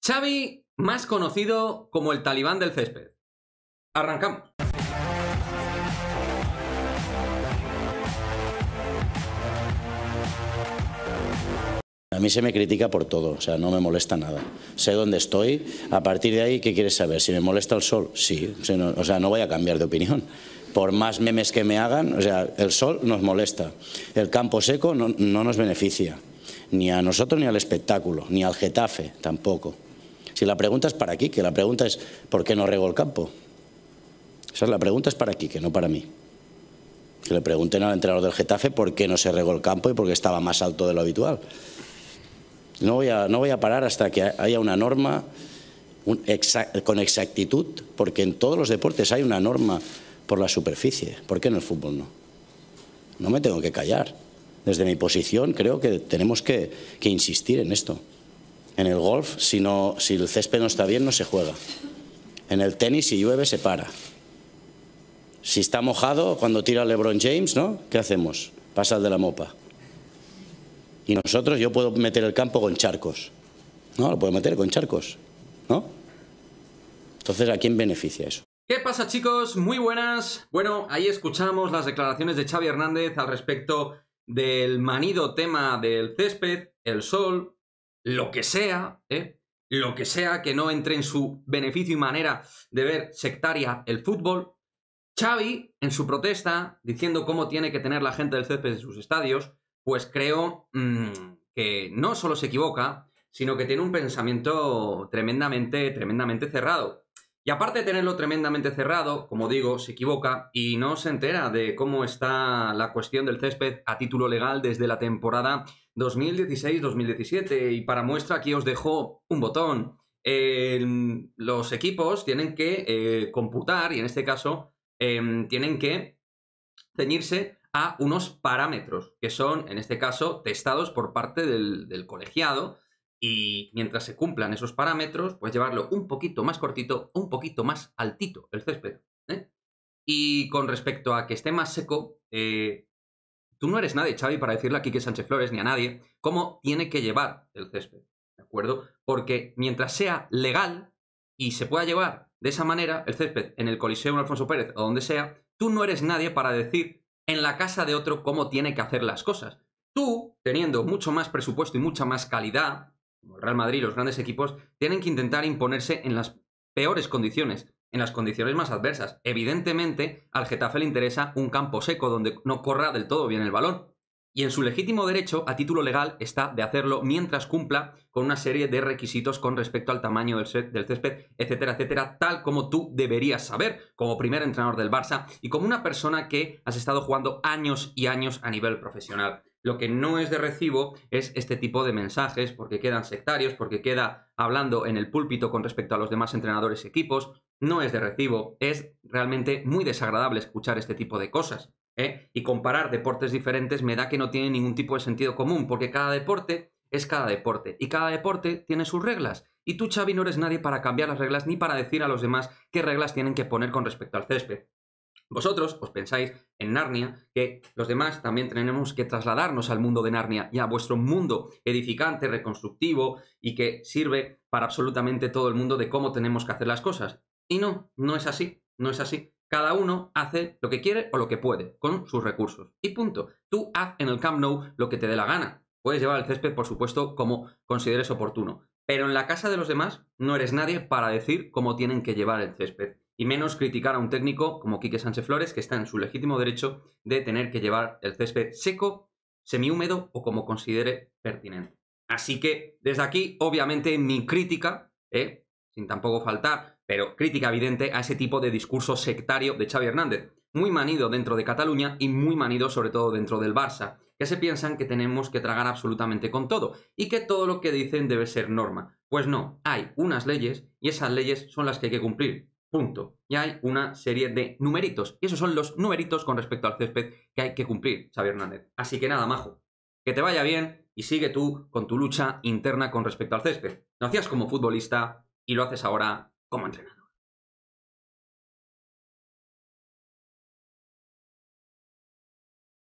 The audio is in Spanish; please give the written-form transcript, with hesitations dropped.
Xavi, más conocido como el talibán del césped. Arrancamos. A mí se me critica por todo, o sea, no me molesta nada. Sé dónde estoy, a partir de ahí, ¿qué quieres saber? ¿Si me molesta el sol? Sí, o sea, no voy a cambiar de opinión. Por más memes que me hagan, o sea, el sol nos molesta. El campo seco no nos beneficia, ni a nosotros ni al espectáculo, ni al Getafe tampoco. Si la pregunta es para aquí, que la pregunta es ¿por qué no rego el campo? O sea, la pregunta es para aquí, que no para mí. Que le pregunten al entrenador del Getafe por qué no se regó el campo y por qué estaba más alto de lo habitual. No voy a parar hasta que haya una norma con exactitud, porque en todos los deportes hay una norma por la superficie. ¿Por qué en el fútbol no? No me tengo que callar. Desde mi posición creo que tenemos que insistir en esto. En el golf, si el césped no está bien, no se juega. En el tenis, si llueve, se para. Si está mojado, cuando tira LeBron James, ¿no? ¿Qué hacemos? Pasa el de la mopa. Y nosotros, yo puedo meter el campo con charcos. No, lo puedo meter con charcos, ¿no? Entonces, ¿a quién beneficia eso? ¿Qué pasa, chicos? Muy buenas. Bueno, ahí escuchamos las declaraciones de Xavi Hernández al respecto del manido tema del césped, el sol, lo que sea, lo que sea que no entre en su beneficio y manera de ver sectaria el fútbol. Xavi, en su protesta, diciendo cómo tiene que tener la gente del césped en sus estadios, pues creo que no solo se equivoca, sino que tiene un pensamiento tremendamente cerrado. Y aparte de tenerlo tremendamente cerrado, como digo, se equivoca y no se entera de cómo está la cuestión del césped a título legal desde la temporada 2016-2017. Y para muestra aquí os dejo un botón. Los equipos tienen que computar, y en este caso tienen que ceñirse a unos parámetros que son, en este caso, testados por parte del colegiado, y mientras se cumplan esos parámetros, pues llevarlo un poquito más cortito, un poquito más altito el césped, ¿eh? Y con respecto a que esté más seco, tú no eres nadie, Xavi, para decirle a Quique Sánchez Flores ni a nadie cómo tiene que llevar el césped, ¿de acuerdo? Porque mientras sea legal y se pueda llevar de esa manera el césped en el Coliseo Alfonso Pérez o donde sea, tú no eres nadie para decir en la casa de otro cómo tiene que hacer las cosas. Tú, teniendo mucho más presupuesto y mucha más calidad, como el Real Madrid y los grandes equipos, tienen que intentar imponerse en las peores condiciones, en las condiciones más adversas. Evidentemente, al Getafe le interesa un campo seco donde no corra del todo bien el balón. Y en su legítimo derecho, a título legal, está de hacerlo mientras cumpla con una serie de requisitos con respecto al tamaño del césped, etcétera, etcétera, tal como tú deberías saber como primer entrenador del Barça y como una persona que has estado jugando años y años a nivel profesional. Lo que no es de recibo es este tipo de mensajes, porque quedan sectarios, porque queda hablando en el púlpito con respecto a los demás entrenadores y equipos. No es de recibo, es realmente muy desagradable escuchar este tipo de cosas. Y comparar deportes diferentes me da que no tiene ningún tipo de sentido común, porque cada deporte es cada deporte, y cada deporte tiene sus reglas. Y tú, Xavi, no eres nadie para cambiar las reglas ni para decir a los demás qué reglas tienen que poner con respecto al césped. Vosotros os pensáis en Narnia que los demás también tenemos que trasladarnos al mundo de Narnia y a vuestro mundo edificante, reconstructivo y que sirve para absolutamente todo el mundo de cómo tenemos que hacer las cosas. Y no es así, no es así. Cada uno hace lo que quiere o lo que puede con sus recursos. Y punto. Tú haz en el Camp Nou lo que te dé la gana. Puedes llevar el césped, por supuesto, como consideres oportuno. Pero en la casa de los demás no eres nadie para decir cómo tienen que llevar el césped. Y menos criticar a un técnico como Quique Sánchez Flores, que está en su legítimo derecho de tener que llevar el césped seco, semihúmedo o como considere pertinente. Así que desde aquí, obviamente, mi crítica, sin tampoco faltar, pero crítica evidente a ese tipo de discurso sectario de Xavi Hernández. Muy manido dentro de Cataluña y muy manido sobre todo dentro del Barça, que se piensan que tenemos que tragar absolutamente con todo y que todo lo que dicen debe ser norma. Pues no, hay unas leyes y esas leyes son las que hay que cumplir. Punto. Y hay una serie de numeritos. Y esos son los numeritos con respecto al césped que hay que cumplir, Xavi Hernández. Así que nada, majo. Que te vaya bien y sigue tú con tu lucha interna con respecto al césped. Lo hacías como futbolista y lo haces ahora como entrenador.